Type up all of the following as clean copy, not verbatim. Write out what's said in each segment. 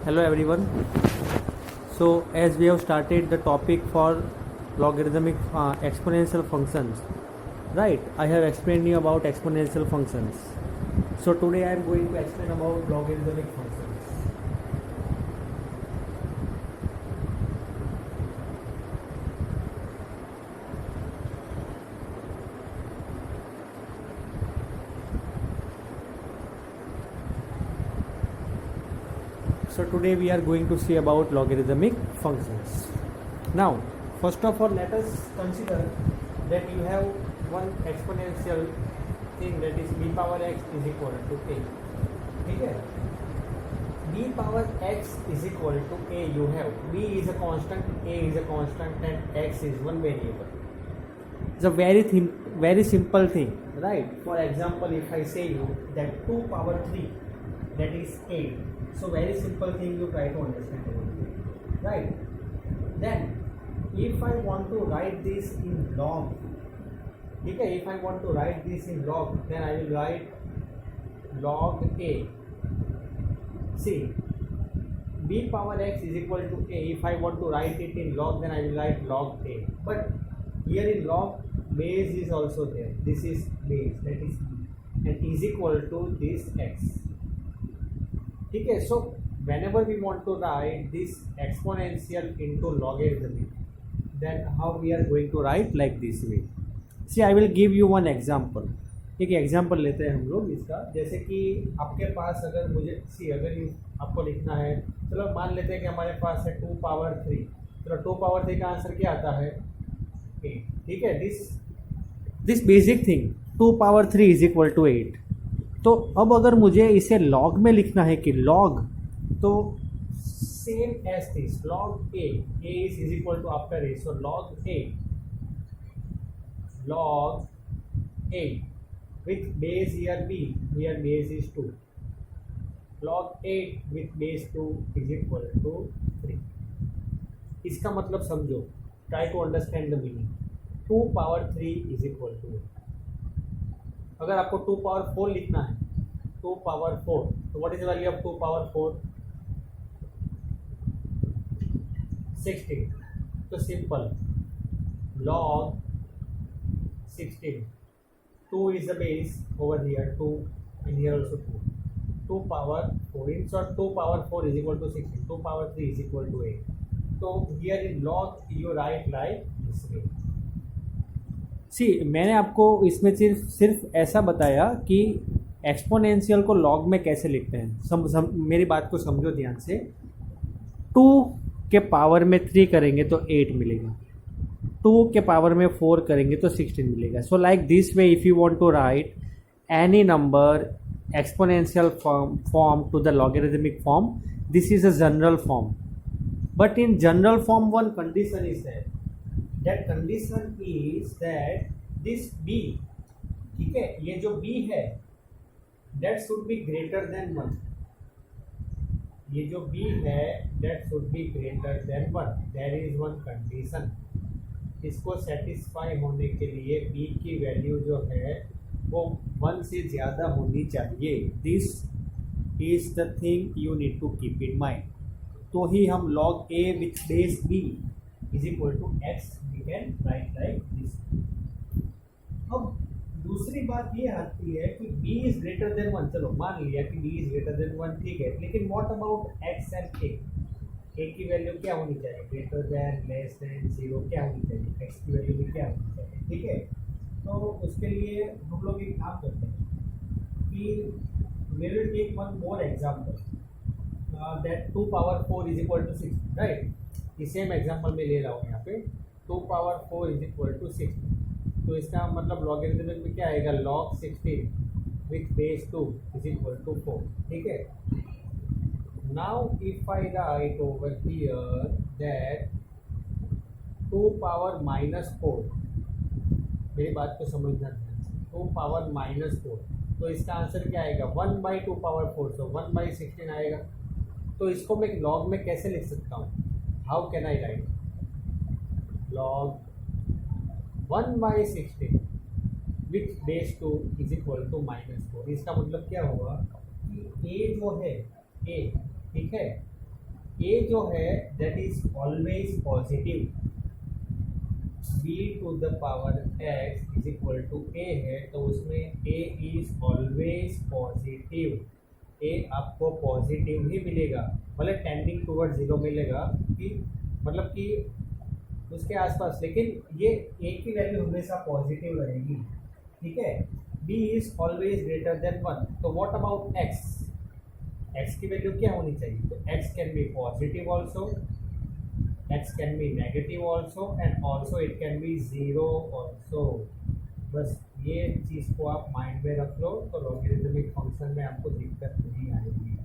Hello everyone. So as we have started the topic for logarithmic exponential functions, right? I have explained you about exponential functions. So today I am going to explain about logarithmic functions. So today we are going to see about logarithmic functions. Now, first of all, let us consider that you have one exponential thing, that is b power x is equal to a. ठीक है? b power x is equal to a. You have b is a constant, a is a constant, and x is one variable. It's a very simple thing, right? For example, if I say you that 2 power 3, that is 8. So very simple thing you try to understand about it, right? Then if I want to write this in log, okay, if I want to write this in log, then I will write log a. See, b power x is equal to a. If I want to write it in log, then I will write log a. But here in log, base is also there. This is base, that is b, and is equal to this x. Okay, so whenever we want to write this exponential into logarithmic, then how we are going to write like this way. See, I will give you one example. एक example लेते हैं हम लोग इसका, जैसे कि आपके पास अगर मुझे अगर आपको लिखना है, चलो मान लेते हैं कि हमारे पास है 2 पावर 3. चलो 2 पावर 3 का आंसर क्या आता है 8. ठीक है, this basic thing 2 power 3 is equal to 8. तो अब अगर मुझे इसे लॉग में लिखना है कि लॉग, तो same as this log A is equal to after A. So log A with base here b, here base is 2, log 8 with base 2 is equal to 3. इसका मतलब समझो, try to understand the meaning. 2 power 3 is equal to 8. अगर आपको 2 power 4 लिखना है, 2 power 4, तो what is the value of 2 power 4? 16. तो simple, log 16. 2 is the base over here, 2, and here also 2. 2 power 4. In short, 2 power 4 is equal to 16. 2 power 3 is equal to 8. So here in log you write like this way. See, मैंने आपको इसमें सिर्फ ऐसा बताया कि exponential को log में कैसे लिखते हैं. मेरी बात को समझो ध्यान से. 2 के पावर में 3 करेंगे तो 8 मिलेगा, 2 के पावर में 4 करेंगे तो 16 मिलेगा. So like this way if you want to write any number exponential form to the logarithmic form, this is a general form. But in general form one condition is that condition is that this b, ठीक है, ये जो b है that should be greater than 1. ये जो b है that should be greater than 1. There is one condition. इसको satisfy होने के लिए b की वैल्यू जो है वो 1 से ज़्यादा होनी चाहिए. This is the thing you need to keep in mind. तो ही हम log a with base b is equal to x we can write like this. अब दूसरी बात ये आती है कि b इज ग्रेटर देन 1. चलो मान लिया कि b इज ग्रेटर देन 1, ठीक है, लेकिन what about x and a? a की वैल्यू क्या होनी चाहिए? ग्रेटर देन, लेस देन 0 क्या होनी चाहिए? x की वैल्यू भी क्या होनी चाहिए? ठीक है, तो उसके लिए हम लोग एक काम करते हैं कि we will take one more example that 2 power 4 is equal to 6, right. ये सेम एग्जाम्पल में ले रहा हूँ यहाँ पे. 2 power 4 is equal to 6. तो इसका मतलब लॉगरिथमिक में क्या आएगा? log 16 with base 2 is equal to 4. ठीक है. Now if I write over here that 2 power minus 4, मेरी बात को समझना ध्यान से, 2 power minus 4, तो इसका आंसर क्या आएगा? 1 by 2 power 4, तो 1 by 16 आएगा. तो इसको मैं लॉग में कैसे लिख सकता हूँ? How can I write? Log 1 by 16 with base 2 is equal to -4. इसका मतलब क्या होगा कि a जो है a, ठीक है, ए जो है that is always positive, b to the power x is equal to a है, तो उसमें a is always positive, a आपको पॉजिटिव ही मिलेगा, मतलब टेंडिंग टूवर्ड जीरो मिलेगा, कि मतलब कि उसके आसपास, लेकिन ये ए की वैल्यू हमेशा पॉजिटिव रहेगी, ठीक है। B is always greater than one, तो व्हाट अबाउट एक्स, एक्स की वैल्यू क्या होनी चाहिए, तो X can be positive also, x can be negative also and also it can be zero also। बस ये चीज़ को आप माइंड में रख लो, तो लॉगरिथमिक फंक्शन में आपको दिक्कत नहीं आएगी,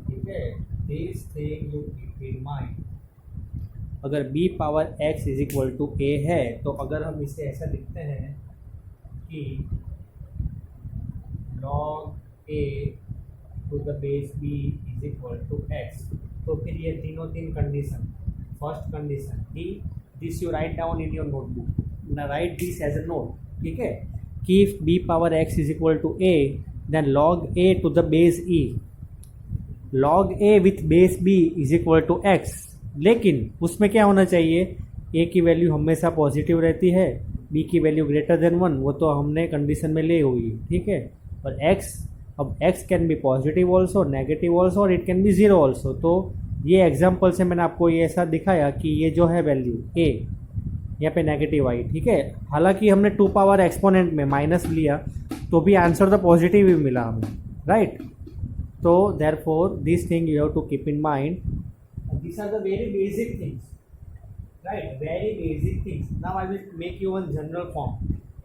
ठीक है। This thing you keep in mind. अगर b power x is equal to a है, तो अगर हम इसे ऐसा लिखते हैं कि log a to the base b is equal to x, तो फिर ये तीन कंडीशन, फर्स्ट कंडीशन कि this you write down in your notebook, write this as a note, ठीक है, कि if b power x is equal to a then log a to the base e, log a with base b is equal to x, लेकिन उसमें क्या होना चाहिए, a की value हमेशा पॉजिटिव रहती है, b की वैल्यू ग्रेटर देन 1, वो तो हमने कंडीशन में ले हुई, ठीक है। और x, अब x can be positive also, negative also, और it can be zero also. तो ये एग्जाम्पल से मैंने आपको ये ऐसा दिखाया कि ये जो है वैल्यू a यहाँ पे नेगेटिव आई, ठीक है, हालांकि हमने 2 पावर एक्सपोनेंट में माइनस लिया तो भी आंसर तो पॉजिटिव ही मिला हमें, राइट। तो therefore this thing you have to keep in mind, these are the very basic things, right, very basic things। Now I will make you one general form,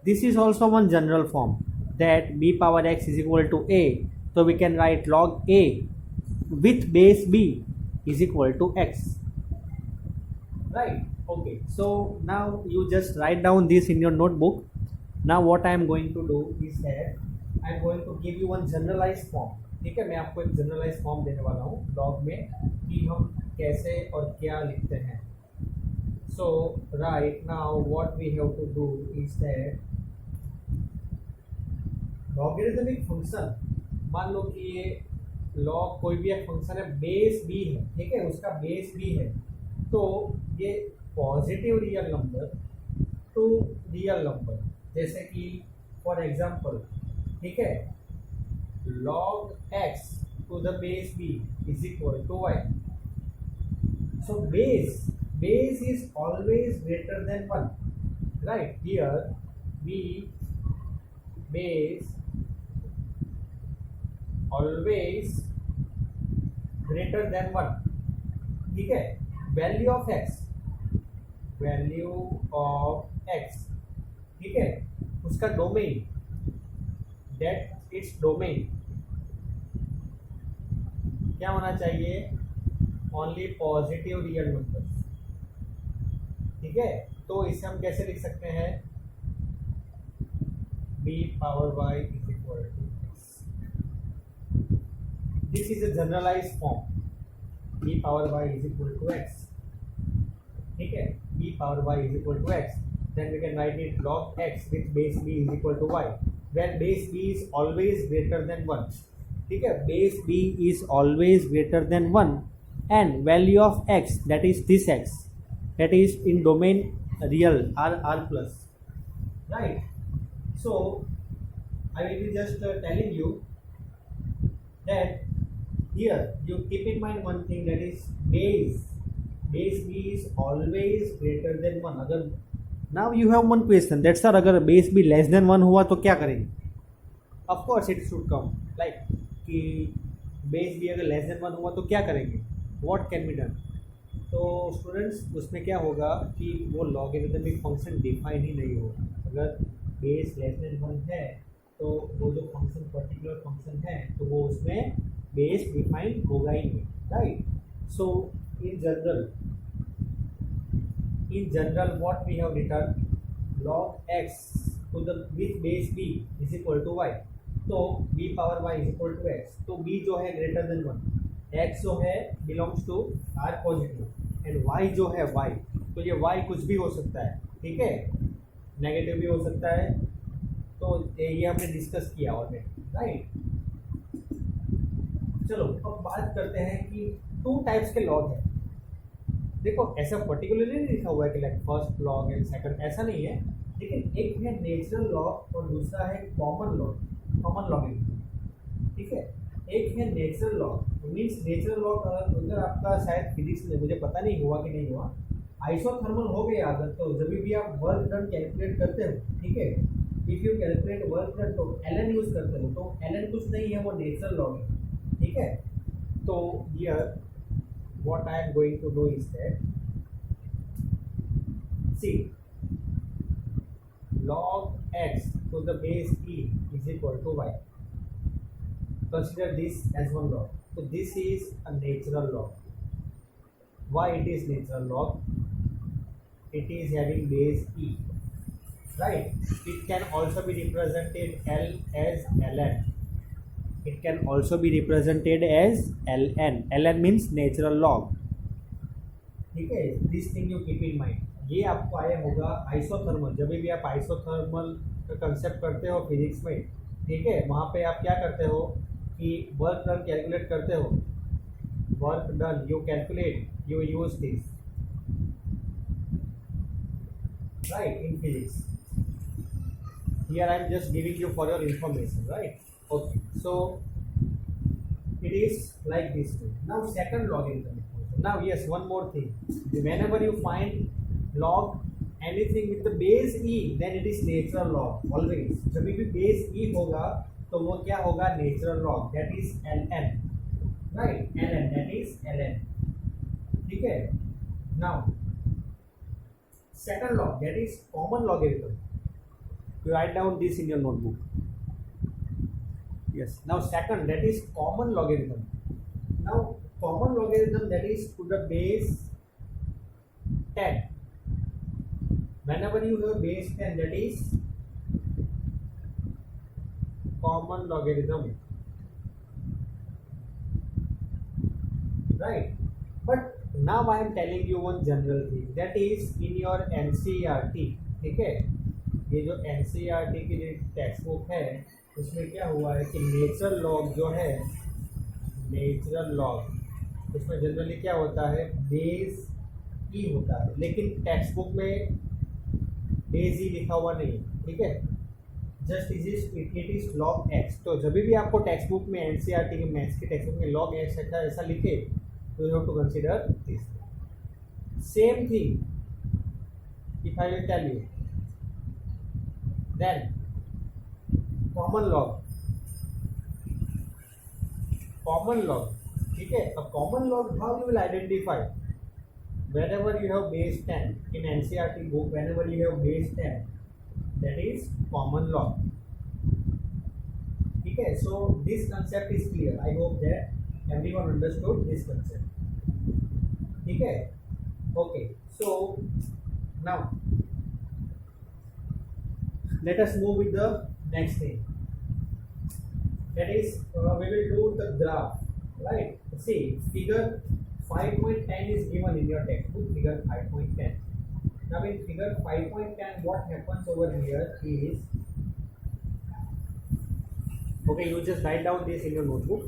this is also one general form, that b power x is equal to a, so we can write log a with base b is equal to x, right, okay। So now you just write down this in your notebook। Now what I am going to do is that I am going to give you one generalized form, ठीक है, मैं आपको एक generalise form देने वाला हूँ log में कि हम कैसे और क्या लिखते हैं। So right now what we have to do is that logarithmic function, मान लो कि ये लॉग कोई भी एक फंक्शन है, बेस b है, ठीक है, उसका बेस b है, तो ये positive real number two real number, जैसे कि फॉर एग्जांपल, ठीक है, log x to the base b is equal to y, so base is always greater than 1, right, here b base always greater than 1, ठीक है। Value of x, ठीक है, उसका domain, that its domain क्या होना चाहिए, ओनली पॉजिटिव रियल नंबर, ठीक है। तो इसे हम कैसे लिख सकते हैं, b power y is equal to x, this is a generalized form, b power y is equal to x, ठीक है, b power y is equal to x, then we can write it log x with base b is equal to y, where base b is always greater than 1, ठीक है, base b is always greater than 1 and value of x, that is this x, that is in domain real r plus, right। So I will be just telling you that here you keep in mind one thing, that is base b is always greater than 1। अगर now you have one question, that sir अगर base b less than 1 हुआ तो क्या करेंगे, of course it should come like कि base B अगर less than 1 हुआ तो क्या करेंगे, व्हाट कैन बी डन। तो स्टूडेंट्स उसमें क्या होगा कि वो लॉगरिथमिक फंक्शन डिफाइन ही नहीं होगा, अगर बेस लेस देन 1 है तो वो जो फंक्शन पर्टिकुलर फंक्शन है तो वो उसमें बेस डिफाइन होगा ही नहीं, right. So in general what we have written, log x to the with base b is equal to y, तो b power y is equal to x, तो b जो है ग्रेटर देन 1, x जो है belongs to r positive and y जो है y, तो ये y कुछ भी हो सकता है, ठीक है, नेगेटिव भी हो सकता है, तो ये हमने डिस्कस किया ऑलरेडी, राइट। चलो अब बात करते हैं कि टू टाइप्स के लॉग हैं। देखो ऐसा पर्टिकुलरली नहीं लिखा हुआ है कि like first log and second, ऐसा नहीं है, लेकिन एक है नेचुरल लॉग और दूसरा है कॉमन लॉग, कॉमन लॉगिंग। ठीक है, एक है natural log, means natural log अगर आपका शायद फिजिक्स में, मुझे पता नहीं हुआ कि नहीं हुआ, आइसोथर्मल हो गई आदत, तो जब भी आप वर्क डन कैलकुलेट करते हो, ठीक है, if you calculate work done तो एल यूज करते हो, तो एल कुछ नहीं है, वो नेचुरल लॉग है। ठीक है, तो here what I am going to do is that, see, log x to the base e is equal to y. Consider this as one log. So this is a natural log. Why it is natural log? It is having base e, right? It can also be represented L as ln. It can also be represented as ln. ln means natural log. ठीक है, this thing you keep in mind. ये आपको आया होगा isothermal, जब भी आप isothermal का कंसेप्ट करते हो फिजिक्स में, ठीक है, वहाँ पे आप क्या करते हो कि वर्क डन कैलकुलेट करते हो, work done you calculate, you use this, right, in physics. Here I am just giving you for your information, right? Okay, so it is like this way. Now second logarithm. Now yes, one more thing. Whenever you find log anything with the base e, then it is natural log. Always. जब भी base e होगा तो वो क्या होगा? Natural log. That is ln. Right? ln. That is ln. ठीक है? Now second log, that is common logarithm. You write down this in your notebook. Yes. Now second, that is common logarithm. Now common logarithm, that is to the base 10. Whenever you have base 10, that is common logarithm, right? But now I am telling you one general thing, that is in your NCERT. ठीक है, ये जो NCERT की जो text book है उसमें क्या हुआ है कि नेचुरल लॉग जो है, नेचुरल लॉग उसमें जनरली क्या होता है, बेस ई होता है, लेकिन टेक्स्ट बुक में बेस ई लिखा हुआ नहीं, ठीक है, just it is log X. तो जब भी आपको टेक्स्ट बुक में एनसीईआरटी के मैथ्स की टेक्स्ट बुक में लॉग एक्स ऐसा लिखे तो you have to consider this. Same thing if I will tell you, then common log, common log, ठीक है। अब common log how you will identify, whenever you have base 10 in NCERT book, whenever you have base 10, that is common log, ठीक है। So this concept is clear. I hope that everyone understood this concept, ठीक है। Okay, so now let us move with the next thing, that is we will do the graph, right? See, figure 5.10 is given in your textbook, figure 5.10. Now in figure 5.10, what happens over here is, okay, you just write down this in your notebook.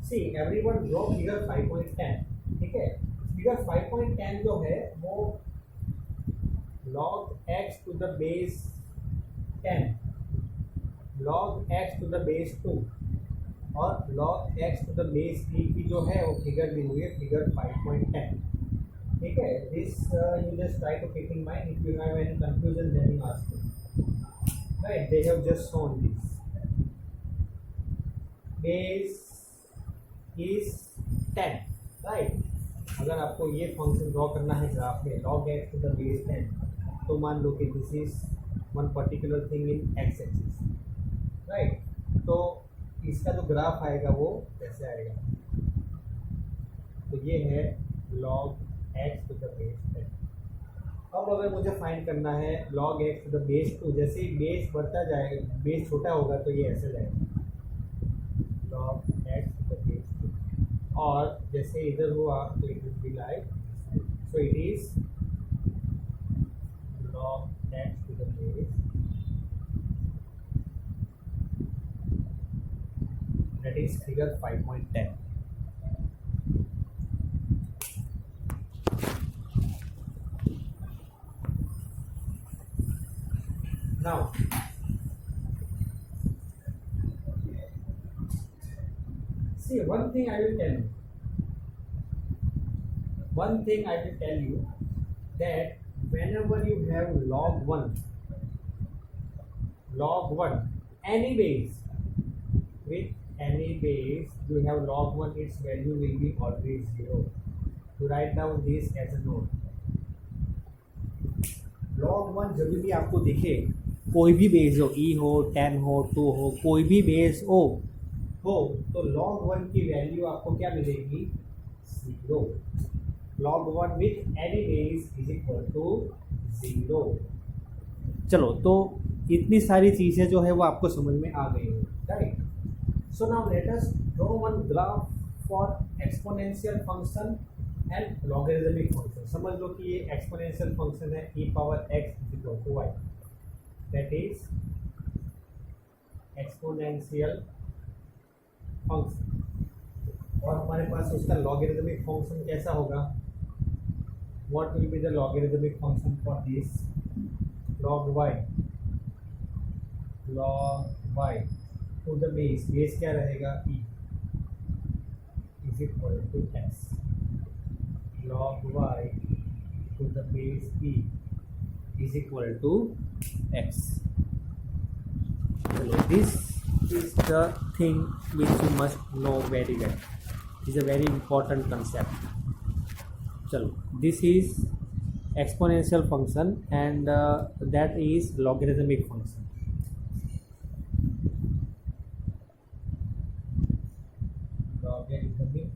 See, everyone draw figure 5.10, ठीक है। figure 5.10 जो है वो log x to the base 10, log x to the base 2 और log x to the base 3 की जो है वो फिगर दी हुई है, फिगर 5.10, ठीक है। This you just try to keep in mind, if you have any confusion then you ask me, right? They have just shown this, base is 10, right? अगर आपको ये फंक्शन ड्रॉ करना है ग्राफ में, log x to the base 10, तो मान लो कि this is one particular thing in x axis, right? तो इसका जो ग्राफ आएगा वो कैसे आएगा, तो ये है log x to the base 10। अब अगर मुझे फाइंड करना है log x to the base 2, जैसे ही बेस बढ़ता जाएगा, बेस छोटा होगा तो ये ऐसे जाएगा log x to the base 2, और जैसे इधर हुआ तो it will be like, so it is log x to the base that is figure 5.10. Now see, one thing I will tell you that whenever you have log 1 any base, with any base you have log 1, its value will be always 0. To write down this as a note. log 1 जब भी आपको दिखे, कोई भी base हो, e हो, 10 हो, 2 हो, कोई भी बेस हो तो log 1 की वैल्यू आपको क्या मिलेगी? 0. log 1 with any base is equal to 0. चलो, तो इतनी सारी चीज़ें जो है वो आपको समझ में आ गई है, right? So now let us draw one graph for exponential function and logarithmic function. समझ लो कि ये एक्सपोनेंशियल फंक्शन है e power x equal to y, that is exponential function. और हमारे पास उसका लॉगरिथमिक फंक्शन कैसा होगा? What will be the logarithmic function for this? log y to the base क्या रहेगा? e is equal to x. log y to the base e is equal to x. So this is the thing which you must know very well. It is a very important concept. So this is exponential function and that is logarithmic function. Logarithmic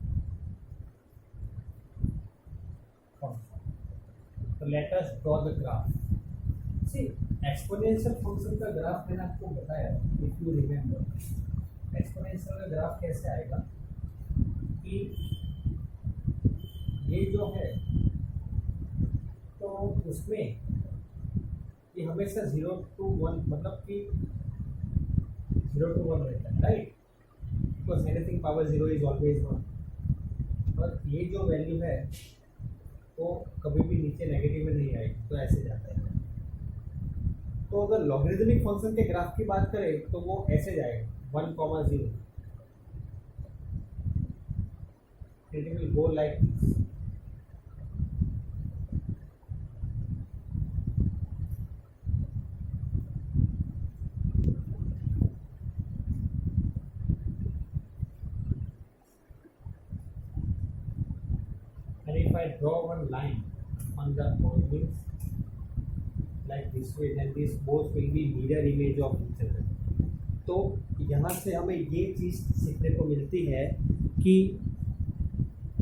function. So let us draw the graph. See, exponential function का graph मैंने आपको बताया, if you remember. exponential का graph कैसे आएगा कि ये जो है तो उसमें ये हमेशा 0 to 1 मतलब कि 0 to 1 रहता है, right? Because anything power 0 is always 1. और ये जो वैल्यू है वो कभी भी नीचे नेगेटिव में नहीं आएगी, तो ऐसे जाता है. तो अगर लॉगरिथमिक फंक्शन के ग्राफ की बात करें तो वो ऐसे जाएगा 1,0. It will go like this. And if I draw one line on the points like this way, then these both will be mirror image of each other. तो यहाँ से हमें ये चीज़ सीखने को मिलती है कि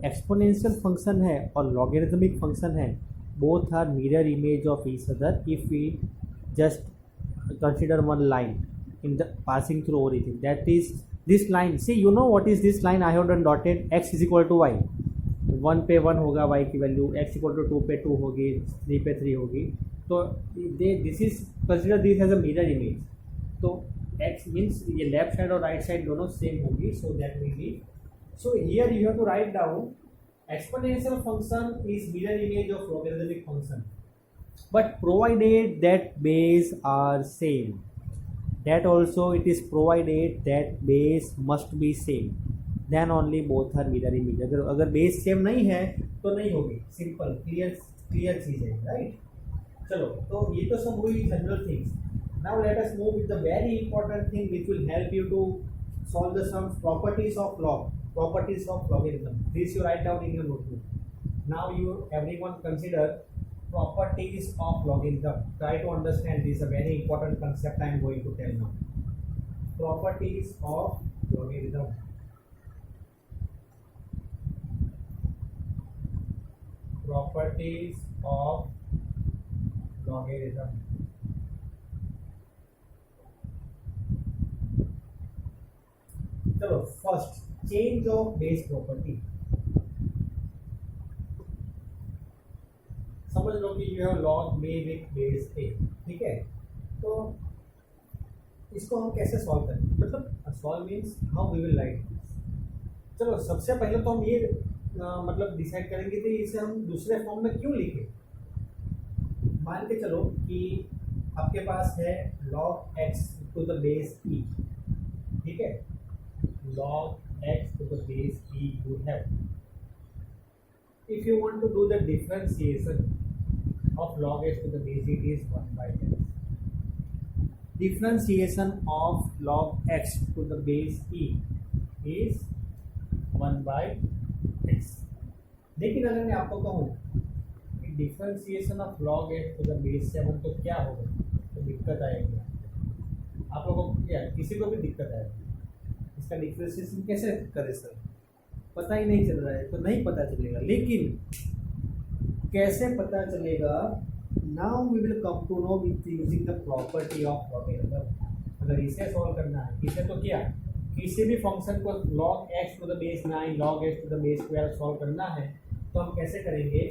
एक्सपोनेंशियल फंक्शन है और लॉगरिथमिक फंक्शन है, both are mirror image of each other if we just consider one line in the passing through origin. That is this line. See you know what is this line? I have done dotted. x is equal to Y. 1 पे 1 होगा y की value, x equal to 2 पे 2 होगी, 3 पे 3 होगी. तो this is consider this as a mirror image. तो x means ये लेफ्ट साइड और राइट साइड दोनों सेम होगी. So that will be, so here you have to write down exponential function is mirror image of logarithmic function, but provided that base are same. That also it is provided that base must be same, then only both are mirror image. अगर base same नहीं है तो नहीं होगी. Simple clear चीज़ है, right? चलो, तो ये तो सब हुई general things. Now let us move with the very important thing which will help you to solve the sum. Properties of log, properties of logarithm. This you write down in your notebook. Now you everyone consider properties of logarithm. Try to understand this, a very important concept I am going to tell now. Properties of logarithm. Properties of logarithm. चलो, first change of base property. समझ लो कि you have log M with base A, ठीक है? तो इसको हम कैसे सॉल्व करेंगे, मतलब solve means how we will write. चलो सबसे पहले तो हम ये मतलब डिसाइड करेंगे कि इसे हम दूसरे फॉर्म में क्यों लिखें। मान के चलो कि आपके पास है log x to the base e, ठीक है, log x to the base e you have, if you want to do the differentiation of log x to the base e, it is 1 by x. Differentiation of log x to the base e is 1 by x. लेकिन अगर मैं आपको कहूँ कि differentiation of log X to the base 7 तो क्या होगा, तो दिक्कत आएगी। आप लोगों को क्या, किसी को भी दिक्कत आएगी, इसका डिफरेंशिएशन कैसे करें सर, पता ही नहीं चल रहा है, तो नहीं पता चलेगा। लेकिन कैसे पता चलेगा, now we will come to know with using the property of logarithm. अगर इसे सॉल्व करना है, इसे तो क्या, किसी भी फंक्शन को log x to the base 9, log x to the base 12 solve करना है तो हम कैसे करेंगे,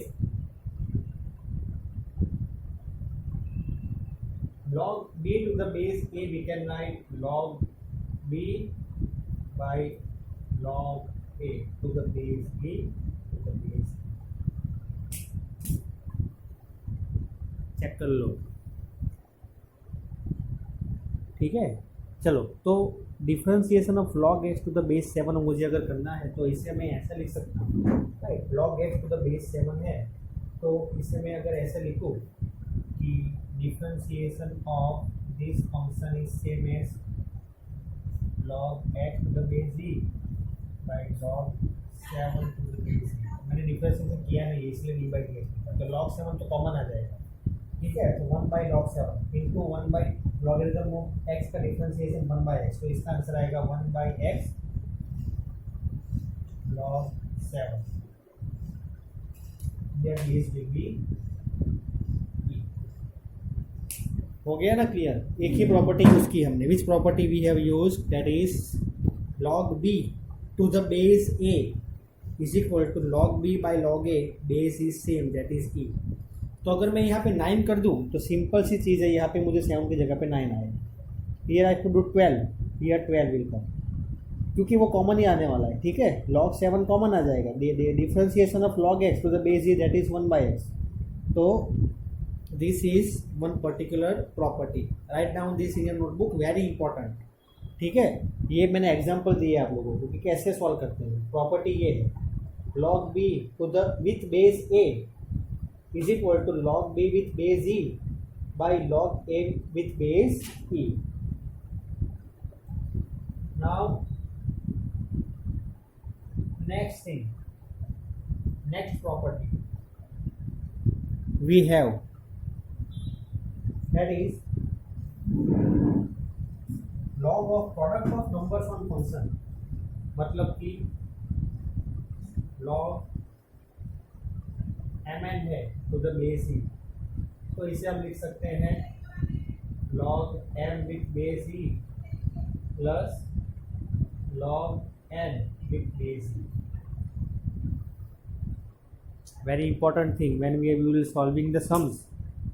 log b to the base a we can write log b by log a to the base b to the base, check कर लो, ठीक है। चलो तो differentiation of log x to the base 7 मुझे अगर करना है तो इसे मैं ऐसा लिख सकता हूँ, right, log x to the base 7 है तो इसे मैं अगर ऐसे लिखूँ कि differentiation of this function is same as log x to the base e by log 7 to the base e। मैंने डिफरेंशिएशन किया नहीं इसलिए डी बाई डी एक्स, तो log 7 तो कॉमन आ जाएगा, ठीक है। तो 1 by log 7 into 1 by logarithm of x का डिफरेंशिएशन 1 बाई x, तो इसका आंसर आएगा 1 by x log 7, there is will be e। हो गया ना क्लियर, एक ही प्रॉपर्टी यूज की हमने, which property we have used, that is log b to the base a is equal to log b by log a, base is same, that is e। तो अगर मैं यहाँ पे 9 कर दूँ तो सिंपल सी चीज़ है, यहाँ पे मुझे 7 की जगह पे 9 आएगा, here I could do 12, here 12 will come, क्योंकि वो कॉमन ही आने वाला है, ठीक है। log 7 कॉमन आ जाएगा, differentiation of log x to the base e that is 1 by x। तो this is one particular property, right down this in your notebook, very important, ठीक है। ये मैंने एग्जाम्पल दिए आप लोगों को कि कैसे सॉल्व करते हैं। प्रॉपर्टी ये है, log b to the with base a is equal to log b with base e by log a with base e. Now next thing, next property we have, that is log of product of numbers on function, मतलब कि log mn है to the base e, तो इसे हम लिख सकते हैं log m with base e plus log n with base e. Very important thing when we will solving the sums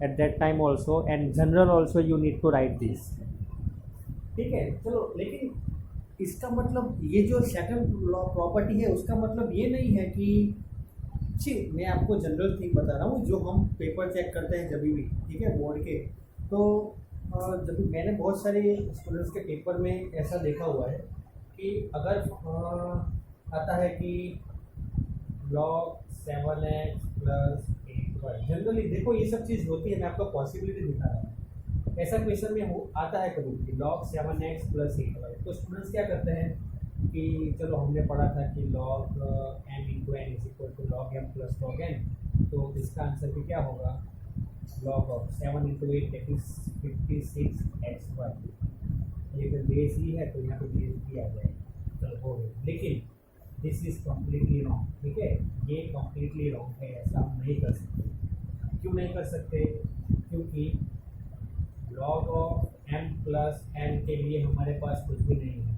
at that time also, and general also you need to write this, ठीक है। चलो लेकिन इसका मतलब ये जो second property है उसका मतलब ये नहीं है कि, मैं आपको जनरल थिंग बता रहा हूँ जो हम पेपर चेक करते हैं जब भी, ठीक है, बोर्ड के। तो जब मैंने बहुत सारे स्टूडेंट्स के पेपर में ऐसा देखा हुआ है कि अगर आता है कि log 7x plus 8y, generally देखो ये सब चीज़ होती है, मैं आपको पॉसिबिलिटी दिखा रहा हूँ, ऐसा क्वेश्चन में आता है कभी कि log 7x प्लस 8y, तो स्टूडेंट्स क्या करते हैं कि चलो हमने पढ़ा था कि log m into n is equal to log m plus log n, तो इसका आंसर भी क्या होगा, log of 7 into 8 that is 56xy। ये तो बेस ही है तो यहाँ पे बेस भी आ जाएगा, चलो हो गया। लेकिन दिस इज कम्प्लीटली रॉन्ग, ठीक है, ये कम्प्लीटली रॉन्ग है, ऐसा हम नहीं कर सकते। क्यों नहीं कर सकते, क्योंकि log of m plus n के लिए हमारे पास कुछ भी नहीं है।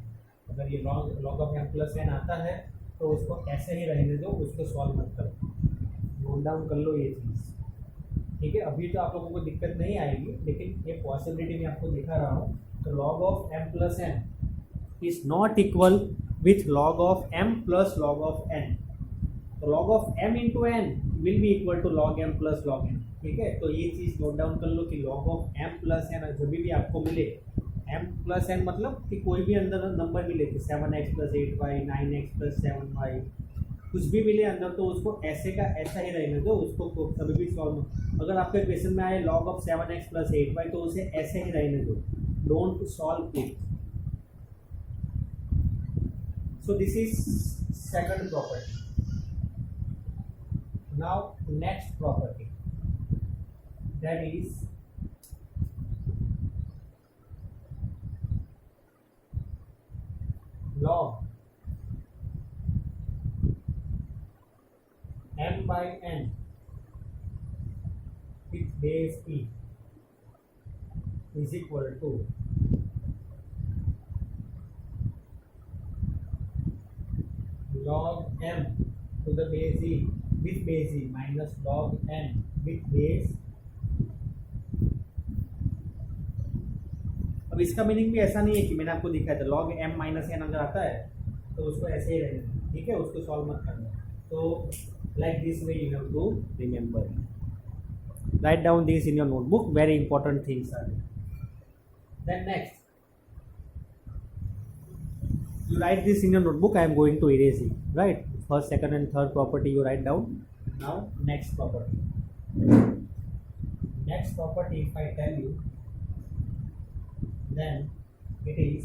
अगर ये log of m plus n आता है तो उसको ऐसे ही रहने दो, उसको सॉल्व मत करो, नोट डाउन कर लो ये चीज़, ठीक है। अभी तो आप लोगों को दिक्कत नहीं आएगी, लेकिन ये पॉसिबिलिटी मैं आपको दिखा रहा हूँ तो log of m plus n is not equal with log of m plus log of n. तो log of m into n will be equal to log m plus log n. ठीक है, तो ये चीज़ नोट डाउन कर लो कि log of m plus n जब भी आपको मिले m plus n मतलब कि कोई भी अंदर नंबर मिले 7x plus 8y 9x plus 7y कुछ भी मिले अंदर, तो उसको ऐसे का ऐसा ही रहने दो, उसको कभी भी सॉल्व। अगर आपके क्वेश्चन में आए log of 7x plus 8y तो उसे ऐसे ही रहने दो, don't solve it. So this is second property. Now next property, that is log m by n with base e is equal to log m to the base e with base e minus log n with base। अब इसका meaning भी ऐसा नहीं है कि मैंने आपको दिखाया था log m माइनस एन अगर आता है तो उसको ऐसे ही रहने, ठीक है, उसको सॉल्व मत करना। तो like this way you have to remember, write down this in your notebook, very important things are there. Then next you write this in your notebook, I am going to erase it, right? First, second and third property you write down. Now next property, next property if I tell you, then it is,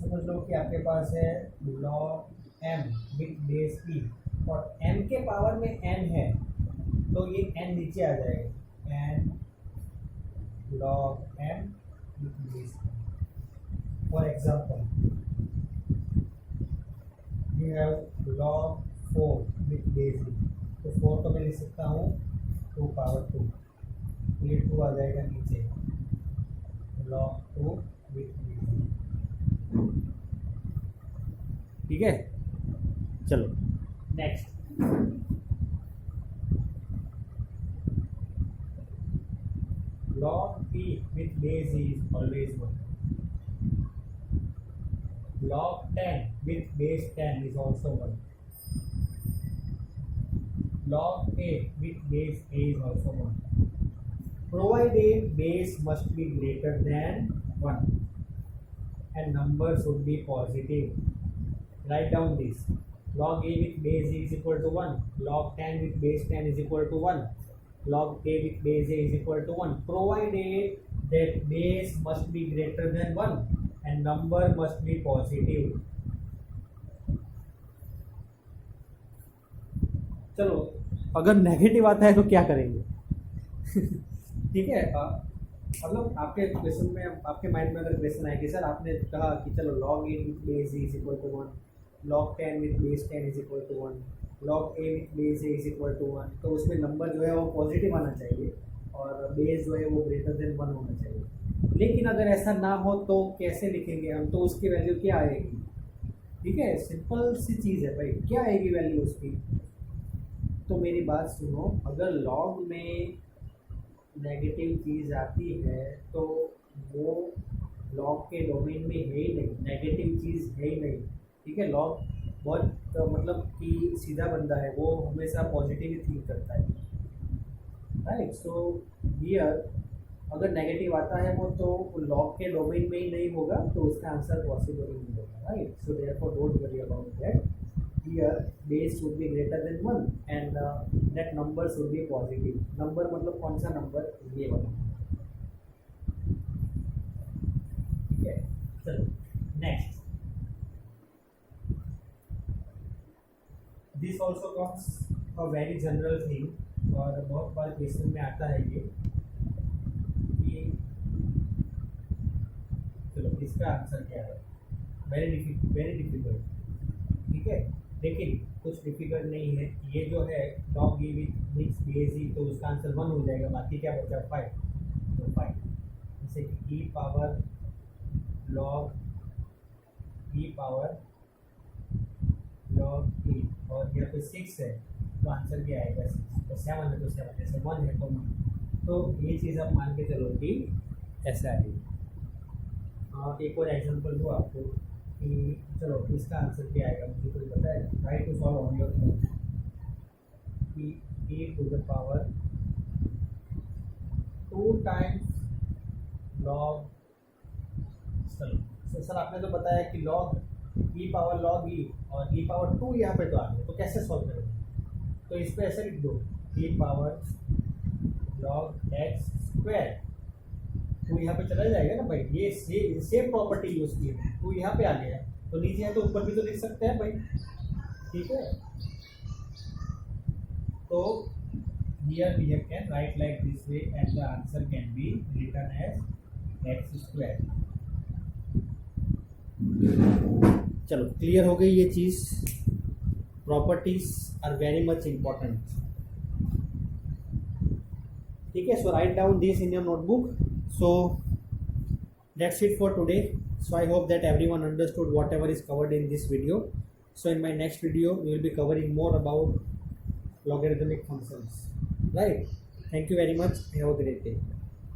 समझ लो कि आपके पास है log m with base e और m के power में n है तो ये n नीचे आ जाएगा, n log m with base e। For example you have log 4 with base e, तो 4 को मैं लिख सकता हूँ 2 पावर 2, ये 2 आ जाएगा नीचे, log 2 विथ बेस e। ठीक है, चलो next, log p with base e is always 1, log 10 with base 10 is also 1, log a with base a is also 1, provided base must be greater than 1 and number should be positive. Write down this, log a with base e is equal to 1, log 10 with base 10 is equal to 1, log a with base a is equal to 1, provided that base must be greater than 1 and number must be positive. चलो अगर negative आता है तो क्या करेंगे? ठीक है, मतलब आपके क्वेश्चन में, आपके माइंड में अगर क्वेश्चन आए कि सर आपने कहा कि चलो log a with base e is equal to 1, log 10 with base 10 is equal to 1, log a with base a is equal to 1, तो उसमें नंबर जो है वो पॉजिटिव आना चाहिए और बेस जो है वो ग्रेटर देन 1 होना चाहिए। लेकिन अगर ऐसा ना हो तो कैसे लिखेंगे हम? तो उसकी वैल्यू क्या आएगी? ठीक है, सिंपल सी चीज़ है भाई, क्या आएगी वैल्यू उसकी? तो मेरी बात सुनो, अगर लॉग में नेगेटिव चीज़ आती है तो वो लॉग के डोमेन में है ही नहीं, नेगेटिव चीज़ है ही नहीं। ठीक है, लॉग बहुत मतलब कि सीधा बंदा है, वो हमेशा पॉजिटिव ही थिंक करता है, राइट। सो हियर अगर नेगेटिव आता है वो तो लॉग के डोमेन में ही नहीं होगा, तो उसका आंसर पॉसिबल ही नहीं होगा, right. So therefore don't worry about that, here base should be greater than 1 and that number should be positive. Number मतलब कौन सा नंबर? ये वाला, ठीक है। चलो next, this also comes a very general thing और बहुत बार क्वेश्चन में आता है ये कि चलो इसका आंसर क्या है? वेरी डिफिकल्ट, ठीक है, लेकिन कुछ डिफिकल्ट नहीं है। ये जो है log e with mix base e, तो उसका आंसर 1 हो जाएगा, बाकी क्या बचा? 5, तो 5 जैसे कि ई पावर लॉग ई पावर लॉग ई, और यहाँ पे 6 है तो आंसर क्या आएगा? 6, तो 7 है तो 7, जैसे 1 है तो 1। तो ये चीज़ आप मान के चलो कि ऐसा है। एक और एग्जांपल दूँ आपको कि चलो इसका आंसर क्या आएगा, मुझे कोई बताए। Try to solve on your own. कि e to the power 2 times log, चलो सर आपने तो बताया कि log e power log e और e पावर 2 यहाँ पे तो आ गया, तो कैसे सॉल्व करेंगे? तो इस पे ऐसे लिख दो e power log x square, तो यहाँ पे चला जाएगा ना भाई, ये सेम प्रॉपर्टी यूज की है, तो यहाँ पे आ गया है, तो नीचे है तो ऊपर भी तो लिख सकते हैं भाई, ठीक है। तो here we can write like this way and the answer can be written as x square। चलो क्लियर हो गई ये चीज। Properties are very much important, ठीक है। So write down this in your notebook. So that's it for today. So I hope that everyone understood whatever is covered in this video. So in my next video we will be covering more about logarithmic functions, right? Thank you very much. Have a great day.